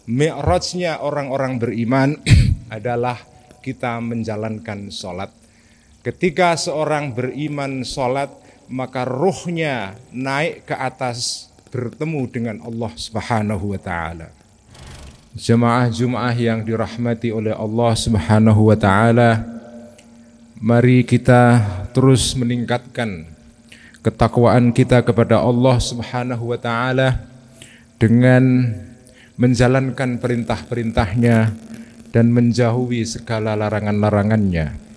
Mi'rajnya orang-orang beriman adalah kita menjalankan sholat. Ketika seorang beriman sholat, maka ruhnya naik ke atas bertemu dengan Allah Subhanahu wa ta'ala. Jemaah-jemaah yang dirahmati oleh Allah Subhanahu wa ta'ala, mari kita terus meningkatkan ketakwaan kita kepada Allah Subhanahu wa ta'ala dengan menjalankan perintah-perintahnya dan menjauhi segala larangan-larangannya.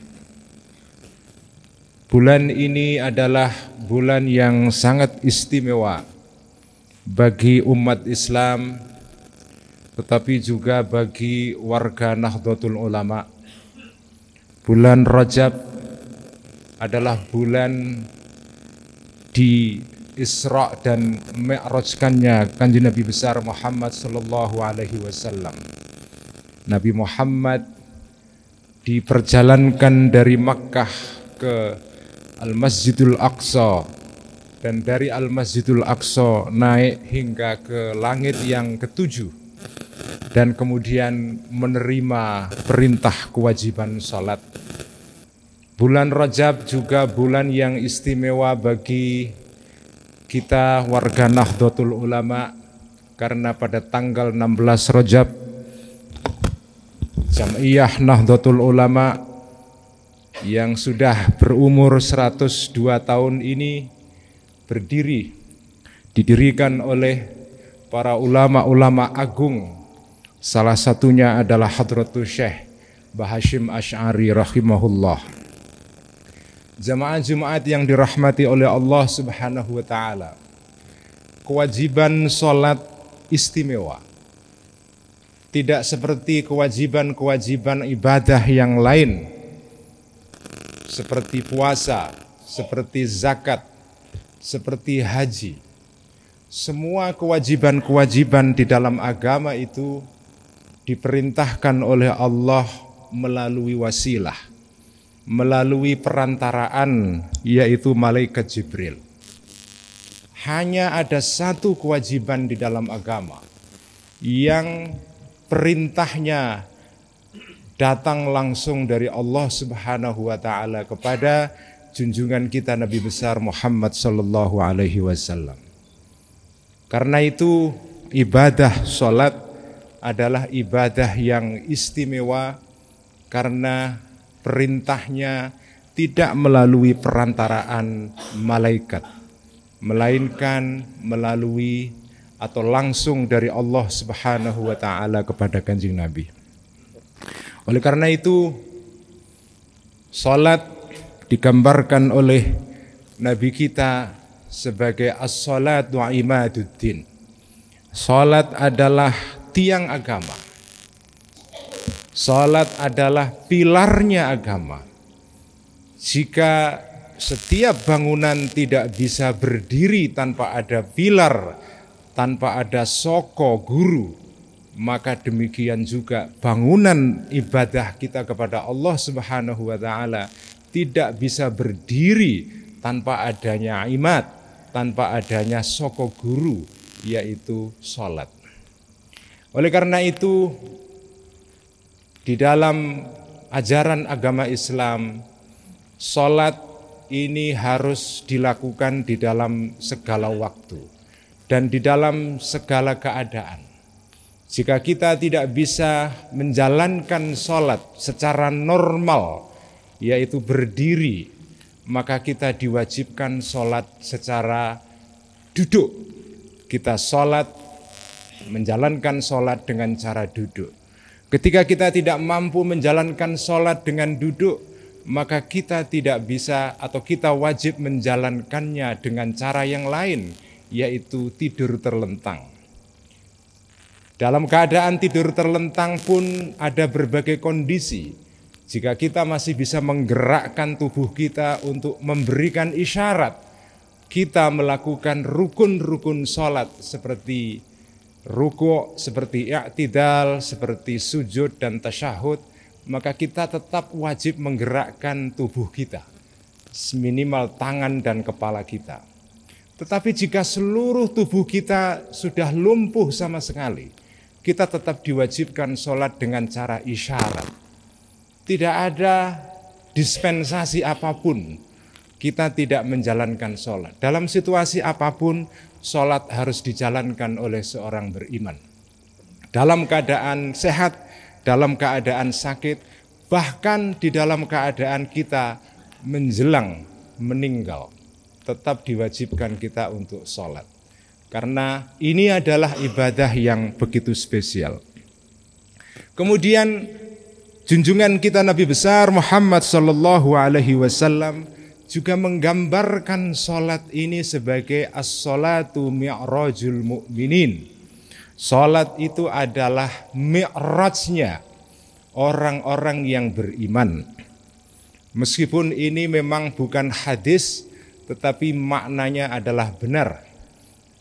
Bulan ini adalah bulan yang sangat istimewa bagi umat Islam, tetapi juga bagi warga Nahdlatul Ulama. Bulan Rajab adalah bulan di Isra dan Mi'rajkannya Kanjeng Nabi besar Muhammad sallallahu alaihi wasallam. Nabi Muhammad diperjalankan dari Makkah ke Al-Masjidul Aqsa, dan dari Al-Masjidul Aqsa naik hingga ke langit yang ketujuh, dan kemudian menerima perintah kewajiban salat. Bulan Rajab juga bulan yang istimewa bagi kita warga Nahdlatul Ulama, karena pada tanggal 16 Rajab Jam'iyah Nahdlatul Ulama yang sudah berumur 102 tahun ini berdiri, didirikan oleh para ulama-ulama agung. Salah satunya adalah Hadratus Syekh Mbah Hasyim Asy'ari rahimahullah. Jemaah-jemaat yang dirahmati oleh Allah Subhanahu wa ta'ala, kewajiban sholat istimewa. Tidak seperti kewajiban-kewajiban ibadah yang lain, seperti puasa, seperti zakat, seperti haji. Semua kewajiban-kewajiban di dalam agama itu diperintahkan oleh Allah melalui wasilah, melalui perantaraan, yaitu malaikat Jibril. Hanya ada satu kewajiban di dalam agama yang perintahnya datang langsung dari Allah Subhanahu wa ta'ala kepada junjungan kita Nabi besar Muhammad sallallahu alaihi wasallam. Karena itu ibadah sholat adalah ibadah yang istimewa, karena perintahnya tidak melalui perantaraan malaikat, melainkan melalui atau langsung dari Allah Subhanahu wa ta'ala kepada Kanjeng Nabi. Oleh karena itu, salat digambarkan oleh Nabi kita sebagai as-salatu imaduddin. Salat adalah tiang agama. Salat adalah pilarnya agama. Jika setiap bangunan tidak bisa berdiri tanpa ada pilar, tanpa ada soko guru, maka demikian juga bangunan ibadah kita kepada Allah Subhanahu wa ta'ala tidak bisa berdiri tanpa adanya imad, tanpa adanya soko guru, yaitu salat. Oleh karena itu, di dalam ajaran agama Islam, salat ini harus dilakukan di dalam segala waktu dan di dalam segala keadaan. Jika kita tidak bisa menjalankan salat secara normal, yaitu berdiri, maka kita diwajibkan salat secara duduk. Kita salat, menjalankan salat dengan cara duduk. Ketika kita tidak mampu menjalankan salat dengan duduk, maka kita tidak bisa atau kita wajib menjalankannya dengan cara yang lain, yaitu tidur terlentang. Dalam keadaan tidur terlentang pun ada berbagai kondisi. Jika kita masih bisa menggerakkan tubuh kita untuk memberikan isyarat, kita melakukan rukun-rukun salat seperti ruku', seperti i'tidal, seperti sujud dan tasyahud, maka kita tetap wajib menggerakkan tubuh kita, seminimal tangan dan kepala kita. Tetapi jika seluruh tubuh kita sudah lumpuh sama sekali, kita tetap diwajibkan sholat dengan cara isyarat. Tidak ada dispensasi apapun, kita tidak menjalankan sholat. Dalam situasi apapun, sholat harus dijalankan oleh seorang beriman. Dalam keadaan sehat, dalam keadaan sakit, bahkan di dalam keadaan kita menjelang meninggal, tetap diwajibkan kita untuk sholat. Karena ini adalah ibadah yang begitu spesial. Kemudian junjungan kita Nabi besar Muhammad sallallahu alaihi wasallam juga menggambarkan salat ini sebagai as-salatu mi'rajul mu'minin. Salat itu adalah mi'rajnya orang-orang yang beriman. Meskipun ini memang bukan hadis, tetapi maknanya adalah benar.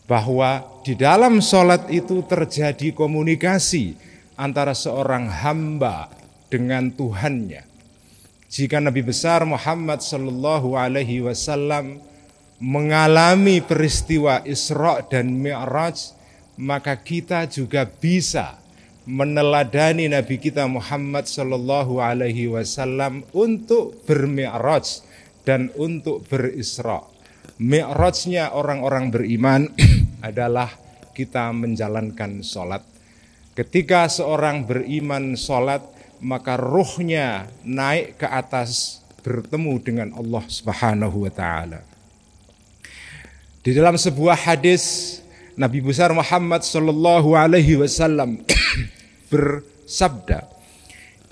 Bahwa di dalam salat itu terjadi komunikasi antara seorang hamba dengan Tuhannya. Jika Nabi besar Muhammad sallallahu alaihi wasallam mengalami peristiwa Isra dan Mi'raj, maka kita juga bisa meneladani Nabi kita Muhammad sallallahu alaihi wasallam untuk bermi'raj dan untuk berisra. Mi'rajnya orang-orang beriman adalah kita menjalankan sholat. Ketika seorang beriman sholat, maka ruhnya naik ke atas bertemu dengan Allah Subhanahu wa taala. Di dalam sebuah hadis, Nabi besar Muhammad sallallahu alaihi wasallam bersabda,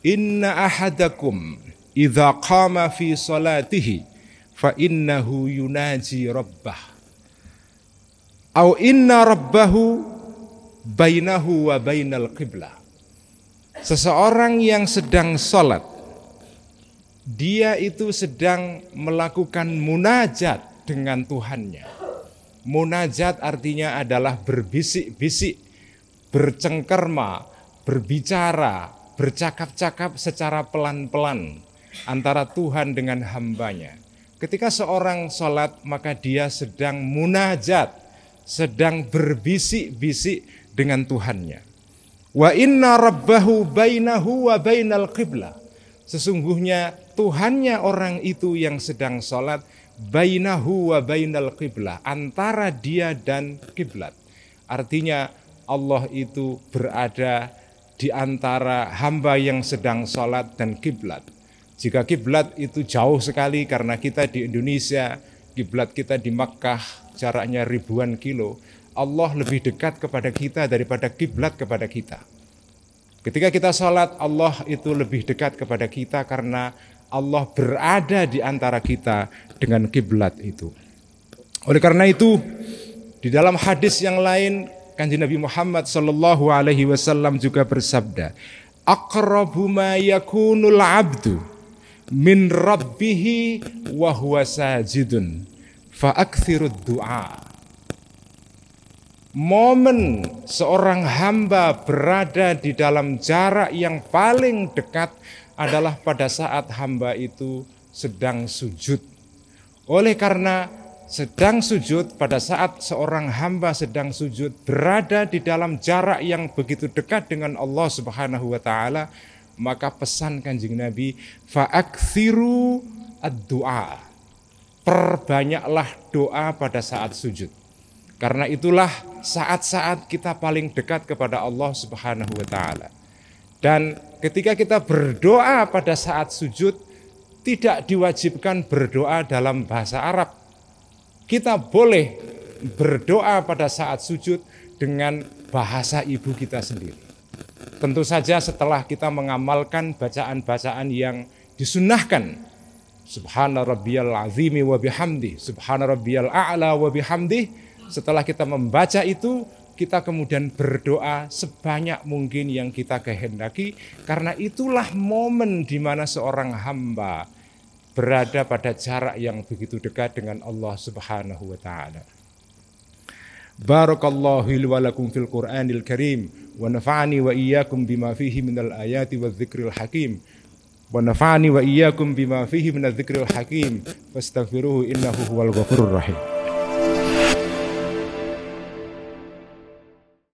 "Inna ahadakum idza qama fi salatihi fa innahu yunaji rabbah au inna rabbahu bainahu wa bainal qiblah." Seseorang yang sedang sholat, dia itu sedang melakukan munajat dengan Tuhannya. Munajat artinya adalah berbisik-bisik, bercengkerma, berbicara, bercakap-cakap secara pelan-pelan antara Tuhan dengan hambanya. Ketika seorang sholat, maka dia sedang munajat, sedang berbisik-bisik dengan Tuhannya. Wa inna rabbahu bainahu wa bainal qiblah. Sesungguhnya Tuhannya orang itu yang sedang sholat, bainahu wa bainal qiblah, antara dia dan kiblat. Artinya Allah itu berada di antara hamba yang sedang sholat dan kiblat. Jika kiblat itu jauh sekali, karena kita di Indonesia, kiblat kita di Makkah jaraknya ribuan kilo, Allah lebih dekat kepada kita daripada kiblat kepada kita. Ketika kita sholat, Allah itu lebih dekat kepada kita karena Allah berada di antara kita dengan kiblat itu. Oleh karena itu, di dalam hadis yang lain, Kanjeng Nabi Muhammad sallallahu alaihi wasallam juga bersabda, "Aqrabu ma yakunul 'abdu min rabbihi wa huwa sajidun fa aktsirud du'a." Momen seorang hamba berada di dalam jarak yang paling dekat adalah pada saat hamba itu sedang sujud. Oleh karena sedang sujud, pada saat seorang hamba sedang sujud berada di dalam jarak yang begitu dekat dengan Allah Subhanahu wa taala, maka pesan Kanjeng Nabi, fa'akthiru ad-du'a. Perbanyaklah doa pada saat sujud. Karena itulah saat-saat kita paling dekat kepada Allah Subhanahu wa taala. Dan ketika kita berdoa pada saat sujud, tidak diwajibkan berdoa dalam bahasa Arab. Kita boleh berdoa pada saat sujud dengan bahasa ibu kita sendiri. Tentu saja setelah kita mengamalkan bacaan-bacaan yang disunnahkan. Subhana rabbiyal azimi wa bihamdi, subhana rabbiyal a'la wa bihamdi. Setelah kita membaca itu, kita kemudian berdoa sebanyak mungkin yang kita kehendaki, karena itulah momen di mana seorang hamba berada pada jarak yang begitu dekat dengan Allah Subhanahu wa taala. Barakallahu li wa lakum fil Qur'anil Karim wa nafa'ani wa iyyakum bima fihi minal ayati wadh-dhikril hakim. Wa nafa'ani wa iyyakum bima fihi minadh-dhikril hakim. Fastaghfiruhu innahu huwal ghafurur rahim.